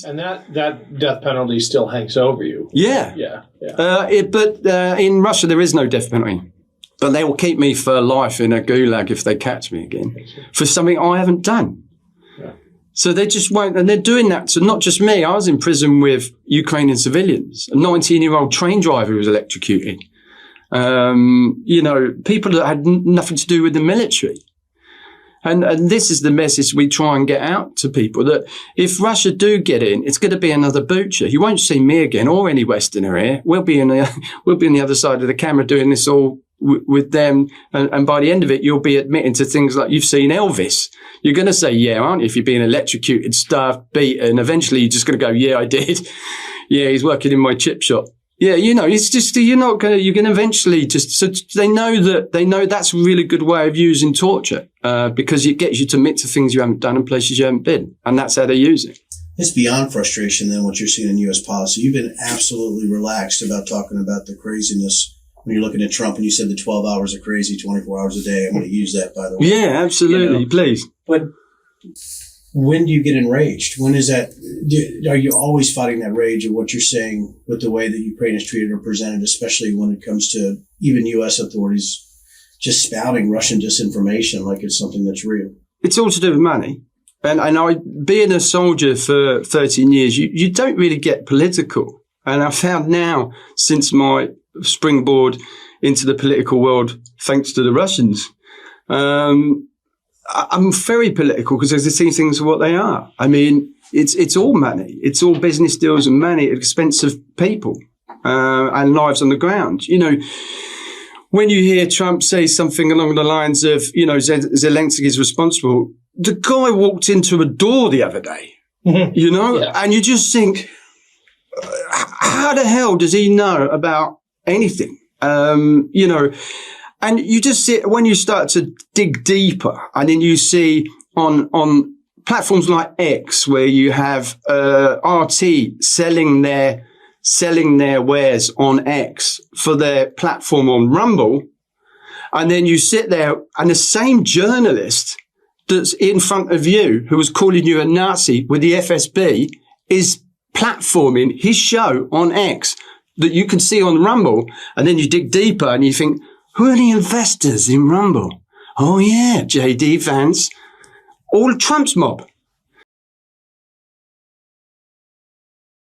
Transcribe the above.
And that death penalty still hangs over you. Yeah. But in Russia, there is no death penalty. But they will keep me for life in a gulag if they catch me again for something I haven't done. Yeah. So they just won't. And they're doing that to not just me. I was in prison with Ukrainian civilians. A 19-year-old train driver was electrocuted. People that had nothing to do with the military. And this is the message we try and get out to people, that if Russia do get in, it's going to be another butcher. You won't see me again or any Westerner here. We'll be on the other side of the camera doing this all with them. And by the end of it, you'll be admitting to things like you've seen Elvis. You're going to say, yeah, aren't you? If you're being electrocuted, starved, beaten, eventually you're just going to go, yeah, I did. Yeah, he's working in my chip shop. Yeah, it's just, you're going to eventually so they know that's a really good way of using torture, because it gets you to admit to things you haven't done and places you haven't been. And that's how they use it. It's beyond frustration than what you're seeing in U.S. policy. You've been absolutely relaxed about talking about the craziness when you're looking at Trump, and you said the 12 hours are crazy, 24 hours a day. I'm going to use that, by the way. Yeah, absolutely. Please. But when do you get enraged? When is that? Are you always fighting that rage of what you're saying with the way that Ukraine is treated or presented, especially when it comes to even U.S. authorities just spouting Russian disinformation like it's something that's real? It's all to do with money. And I, being a soldier for 13 years, you don't really get political. And I found now, since my springboard into the political world, thanks to the Russians, I'm very political because I see things for what they are. I mean, it's all money. It's all business deals and money at the expense of people, and lives on the ground. When you hear Trump say something along the lines of, Zelensky is responsible, the guy walked into a door the other day, and you just think, how the hell does he know about anything? And you just see, when you start to dig deeper, and then you see on platforms like X, where you have RT selling their wares on X for their platform on Rumble, and then you sit there and the same journalist that's in front of you, who was calling you a Nazi with the FSB, is platforming his show on X that you can see on Rumble, and then you dig deeper and you think, who are the investors in Rumble? Oh, yeah, JD Vance. All Trump's mob.